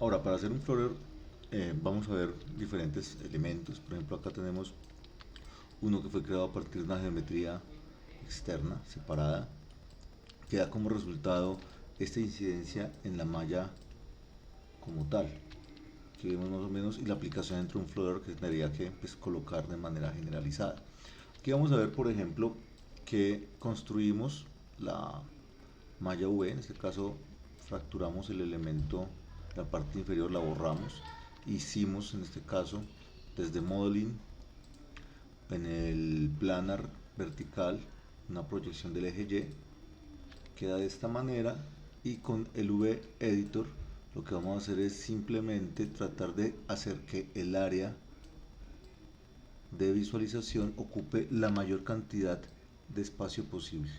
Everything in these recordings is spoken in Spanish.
Ahora, para hacer un florero, vamos a ver diferentes elementos. Por ejemplo, acá tenemos uno que fue creado a partir de una geometría externa, separada, que da como resultado esta incidencia en la malla como tal, que vemos más o menos, y la aplicación dentro de un florero que tendría que pues, colocar de manera generalizada. Aquí vamos a ver, por ejemplo, que construimos la malla V, en este caso fracturamos el elemento, la parte inferior la borramos, hicimos en este caso desde modeling en el planar vertical una proyección del eje Y, queda de esta manera, y con el V editor lo que vamos a hacer es simplemente tratar de hacer que el área de visualización ocupe la mayor cantidad de espacio posible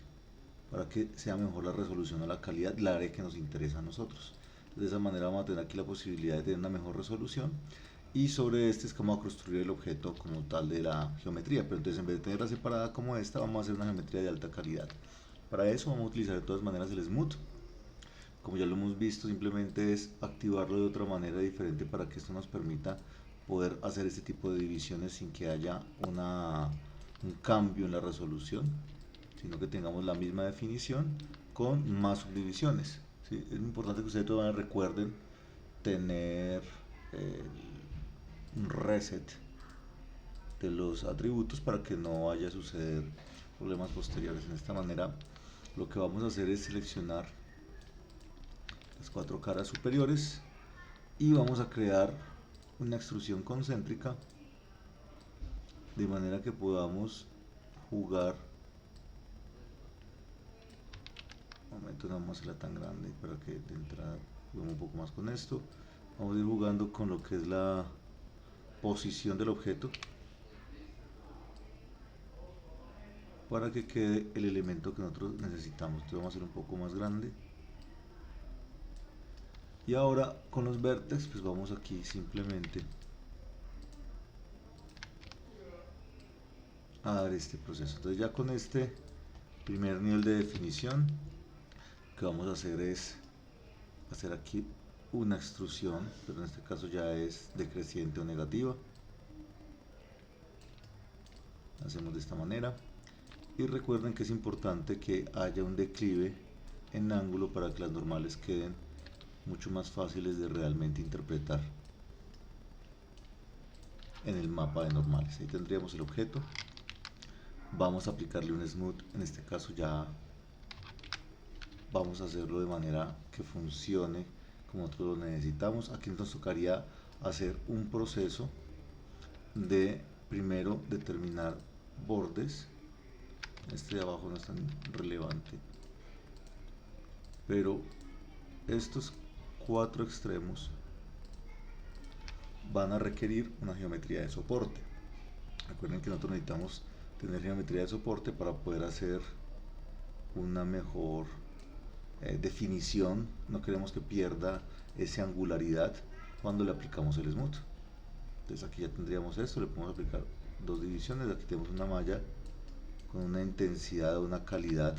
para que sea mejor la resolución o la calidad, la área que nos interesa a nosotros. De esa manera vamos a tener aquí la posibilidad de tener una mejor resolución, y sobre este es como a construir el objeto como tal de la geometría. Pero entonces, en vez de tenerla separada como esta, vamos a hacer una geometría de alta calidad. Para eso vamos a utilizar de todas maneras el smooth. Como ya lo hemos visto, simplemente es activarlo de otra manera diferente para que esto nos permita poder hacer este tipo de divisiones sin que haya un cambio en la resolución, sino que tengamos la misma definición con más subdivisiones. ¿Sí? Es muy importante que ustedes todavía recuerden tener eh, un reset de los atributos para que no vaya a suceder problemas posteriores. En esta manera lo que vamos a hacer es seleccionar las cuatro caras superiores y vamos a crear una extrusión concéntrica de manera que podamos jugar. Un momento, no vamos a hacerla tan grande para que de entrada juguemos un poco más con esto. Vamos a ir jugando con lo que es la posición del objeto para que quede el elemento que nosotros necesitamos. Entonces vamos a hacer un poco más grande. Y ahora con los vértices pues vamos aquí simplemente a dar este proceso. Entonces ya con este primer nivel de definición, lo que vamos a hacer es hacer aquí una extrusión, pero en este caso ya es decreciente o negativa. Hacemos de esta manera, y recuerden que es importante que haya un declive en ángulo para que las normales queden mucho más fáciles de realmente interpretar en el mapa de normales. Ahí tendríamos el objeto. Vamos a aplicarle un smooth, en este caso ya vamos a hacerlo de manera que funcione como nosotros lo necesitamos. Aquí nos tocaría hacer un proceso de primero determinar bordes. Este de abajo no es tan relevante, pero estos cuatro extremos van a requerir una geometría de soporte. Recuerden que nosotros necesitamos tener geometría de soporte para poder hacer una mejor definición. No queremos que pierda esa angularidad cuando le aplicamos el smooth. Entonces aquí ya tendríamos esto, le podemos aplicar dos divisiones. Aquí tenemos una malla con una intensidad o una calidad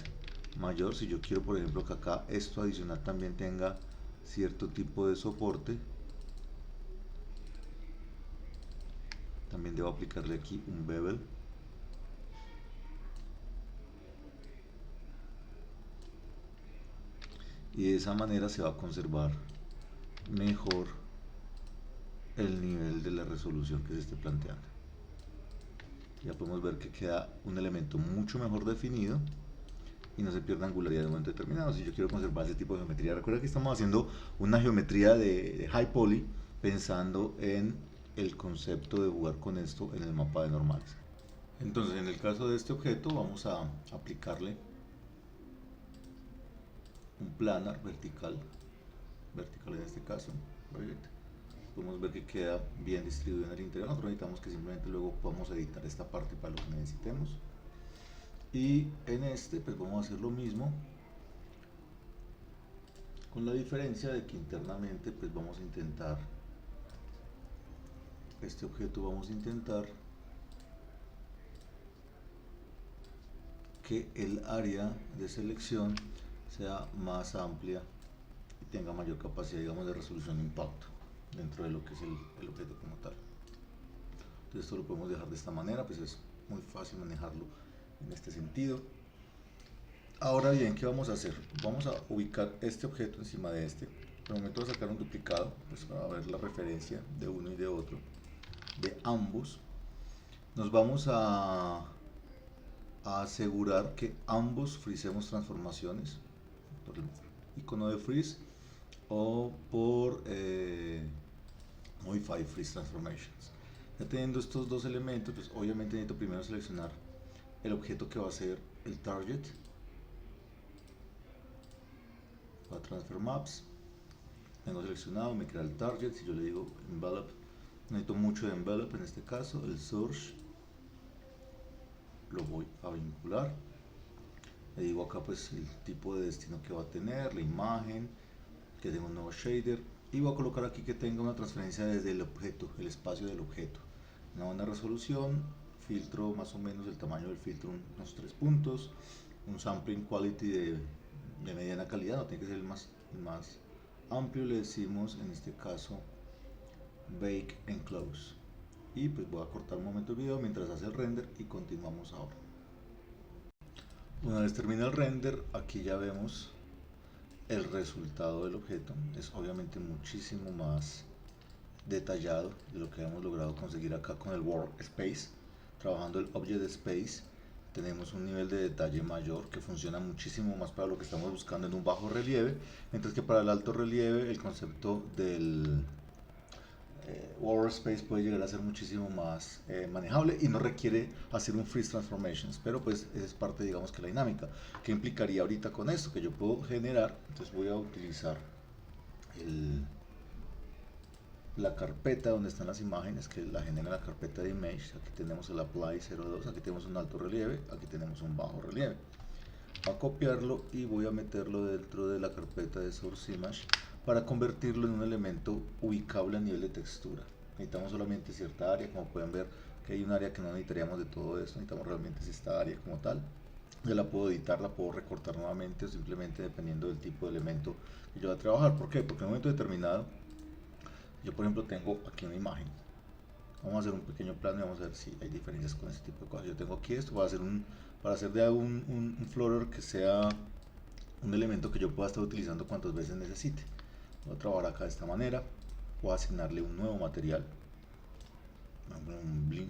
mayor. Si yo quiero, por ejemplo, que acá esto adicional también tenga cierto tipo de soporte, también debo aplicarle aquí un bevel. Y de esa manera se va a conservar mejor el nivel de la resolución que se esté planteando. Ya podemos ver que queda un elemento mucho mejor definido y no se pierde angularidad en un momento determinado. Si yo quiero conservar ese tipo de geometría, recuerda que estamos haciendo una geometría de high poly pensando en el concepto de jugar con esto en el mapa de normales. Entonces, en el caso de este objeto, vamos a aplicarle un planar vertical, en este caso, project. Podemos ver que queda bien distribuido en el interior. Nosotros necesitamos que simplemente luego podamos editar esta parte para lo que necesitemos. Y en este pues vamos a hacer lo mismo, con la diferencia de que internamente pues vamos a intentar, este objeto vamos a intentar que el área de selección sea más amplia y tenga mayor capacidad, digamos, de resolución de impacto dentro de lo que es el objeto como tal. Entonces esto lo podemos dejar de esta manera, pues es muy fácil manejarlo en este sentido. Ahora bien, ¿qué vamos a hacer? Vamos a ubicar este objeto encima de este. Por el momento voy a sacar un duplicado, pues para ver la referencia de uno y de otro, de ambos. Nos vamos a asegurar que ambos frisemos transformaciones por el icono de freeze o por modify freeze transformations. Ya teniendo estos dos elementos, pues obviamente necesito primero seleccionar el objeto que va a ser el target para transfer maps. Tengo seleccionado, me crea el target. Si yo le digo envelope, necesito mucho de envelope en este caso. El source lo voy a vincular. Le digo acá pues el tipo de destino que va a tener, la imagen, que tenga un nuevo shader, y voy a colocar aquí que tenga una transferencia desde el objeto, el espacio del objeto, una buena resolución, filtro más o menos el tamaño del filtro unos 3 puntos, un sampling quality de mediana calidad, no tiene que ser el más amplio, le decimos en este caso bake and close, y pues voy a cortar un momento el video mientras hace el render y continuamos ahora. Una vez termina el render, aquí ya vemos el resultado del objeto. Es obviamente muchísimo más detallado de lo que hemos logrado conseguir acá con el workspace. Trabajando el object space tenemos un nivel de detalle mayor que funciona muchísimo más para lo que estamos buscando en un bajo relieve, mientras que para el alto relieve el concepto del workspace puede llegar a ser muchísimo más manejable y no requiere hacer un freeze transformations, pero pues esa es parte, digamos, que la dinámica. ¿Qué implicaría ahorita con esto? Que yo puedo generar, entonces voy a utilizar la carpeta donde están las imágenes, que la genera la carpeta de image. Aquí tenemos el apply 02, aquí tenemos un alto relieve, aquí tenemos un bajo relieve. Voy a copiarlo y voy a meterlo dentro de la carpeta de source image para convertirlo en un elemento ubicable a nivel de textura. Necesitamos solamente cierta área, como pueden ver que hay un área que no necesitaríamos de todo esto, necesitamos realmente esta área como tal. Ya la puedo editar, la puedo recortar nuevamente o simplemente dependiendo del tipo de elemento que yo voy a trabajar. ¿Por qué? Porque en un momento determinado yo por ejemplo tengo aquí una imagen. Vamos a hacer un pequeño plano y vamos a ver si hay diferencias con este tipo de cosas. Yo tengo aquí esto, para hacer de un floater que sea un elemento que yo pueda estar utilizando cuantas veces necesite. Voy a trabajar acá de esta manera. Voy a asignarle un nuevo material, un blim.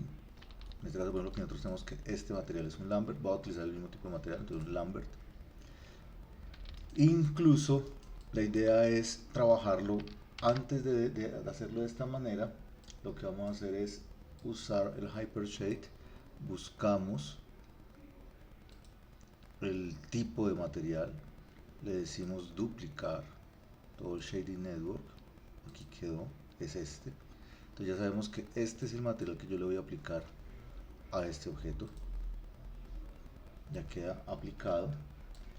En este caso, por ejemplo, que nosotros tenemos que este material es un Lambert. Voy a utilizar el mismo tipo de material, entonces un Lambert. Incluso la idea es trabajarlo antes de hacerlo de esta manera. Lo que vamos a hacer es usar el Hypershade. Buscamos el tipo de material, le decimos duplicar todo el shading network, aquí quedó, es este. Entonces ya sabemos que este es el material que yo le voy a aplicar a este objeto. Ya queda aplicado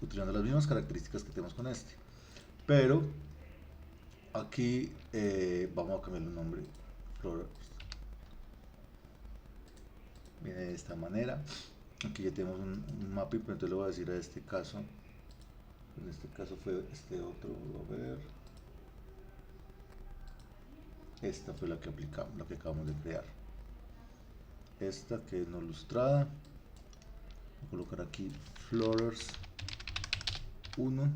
utilizando las mismas características que tenemos con este, pero aquí vamos a cambiar el nombre. Flowers viene de esta manera. Aquí ya tenemos un mapping, pero entonces le voy a decir a este caso, en este caso fue este otro, a ver, esta fue la que aplicamos, la que acabamos de crear, esta que es no lustrada. Voy a colocar aquí Flowers 1,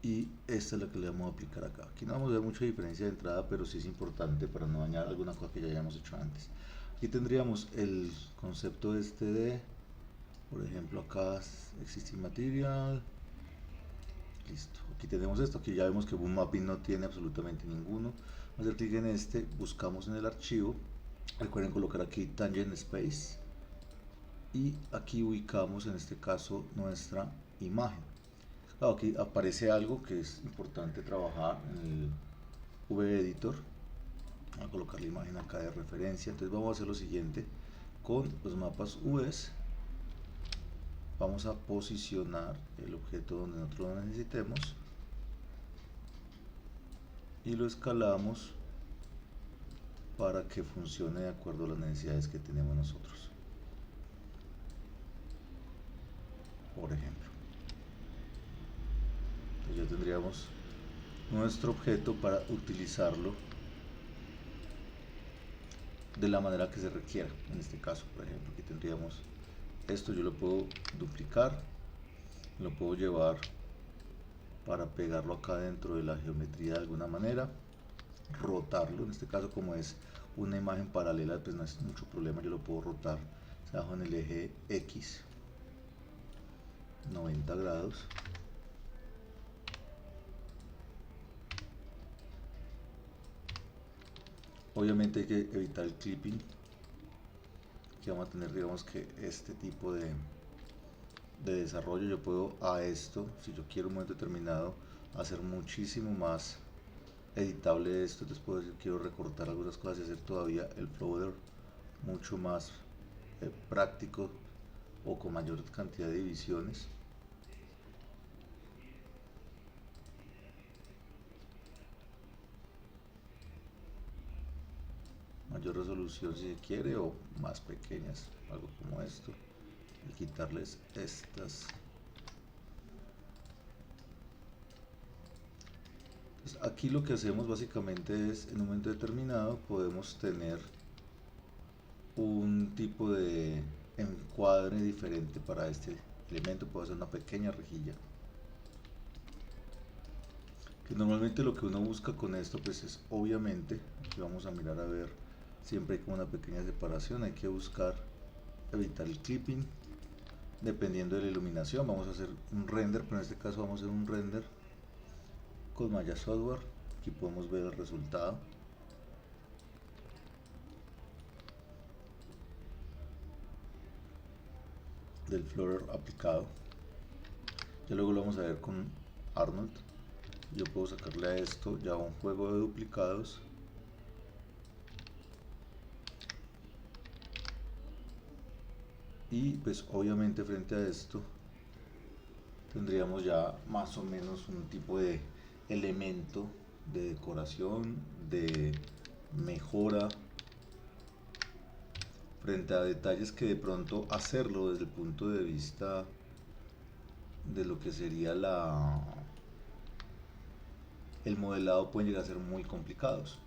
y esta es la que le vamos a aplicar acá. Aquí no vamos a ver mucha diferencia de entrada, pero sí es importante para no dañar alguna cosa que ya hayamos hecho antes. Aquí tendríamos el concepto este de, por ejemplo, acá existing material, listo. Aquí tenemos esto, aquí ya vemos que Boom Mapping no tiene absolutamente ninguno. Vamos a hacer clic en este, buscamos en el archivo, recuerden colocar aquí tangent space y aquí ubicamos en este caso nuestra imagen. Claro, aquí aparece algo que es importante trabajar en el V-Editor. Voy a colocar la imagen acá de referencia. Entonces vamos a hacer lo siguiente con los mapas UVs. Vamos a posicionar el objeto donde nosotros lo necesitemos y lo escalamos para que funcione de acuerdo a las necesidades que tenemos nosotros. por ejemplo. Entonces ya tendríamos nuestro objeto para utilizarlo de la manera que se requiera. En este caso, por ejemplo, aquí tendríamos esto, yo lo puedo duplicar, lo puedo llevar para pegarlo acá dentro de la geometría de alguna manera, rotarlo, en este caso como es una imagen paralela, pues no es mucho problema, yo lo puedo rotar bajo en el eje X 90 grados. Obviamente hay que evitar el clipping, que vamos a tener, digamos que este tipo de desarrollo. Yo puedo a esto, si yo quiero un momento determinado, hacer muchísimo más editable esto. Entonces puedo decir, quiero recortar algunas cosas y hacer todavía el floater mucho más práctico o con mayor cantidad de divisiones. Mayor resolución si se quiere, o más pequeñas, algo como esto, y quitarles estas. Entonces, aquí lo que hacemos básicamente es, en un momento determinado podemos tener un tipo de encuadre diferente para este elemento. Puedo hacer una pequeña rejilla, que normalmente lo que uno busca con esto pues es, obviamente, aquí vamos a mirar a ver, siempre hay como una pequeña separación, hay que buscar evitar el clipping dependiendo de la iluminación. Vamos a hacer un render, pero en este caso vamos a hacer un render con Maya Software. Aquí podemos ver el resultado. Del floater aplicado. Ya luego lo vamos a ver con Arnold. Yo puedo sacarle a esto ya un juego de duplicados. Y pues obviamente frente a esto tendríamos ya más o menos un tipo de elemento de decoración, de mejora frente a detalles que de pronto hacerlo desde el punto de vista de lo que sería el modelado pueden llegar a ser muy complicados.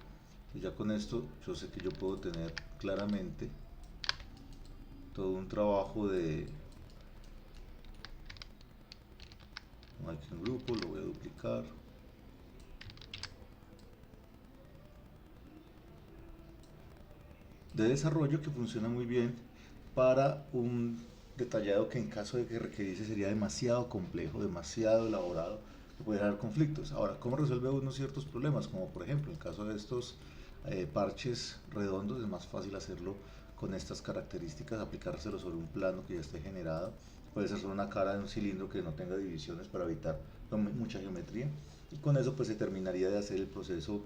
Y ya con esto yo sé que yo puedo tener claramente todo un trabajo de aquí un grupo, lo voy a duplicar, de desarrollo que funciona muy bien para un detallado que en caso de que requiriese sería demasiado complejo, demasiado elaborado, que puede dar conflictos. Ahora, ¿cómo resuelve uno ciertos problemas? Como por ejemplo, en caso de estos parches redondos, es más fácil hacerlo con estas características, aplicárselo sobre un plano que ya esté generado. Puede ser solo una cara de un cilindro que no tenga divisiones para evitar mucha geometría. Y con eso pues se terminaría de hacer el proceso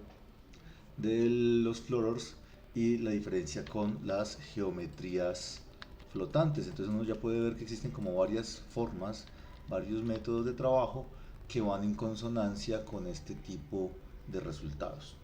de los floaters y la diferencia con las geometrías flotantes. Entonces uno ya puede ver que existen como varias formas, varios métodos de trabajo que van en consonancia con este tipo de resultados.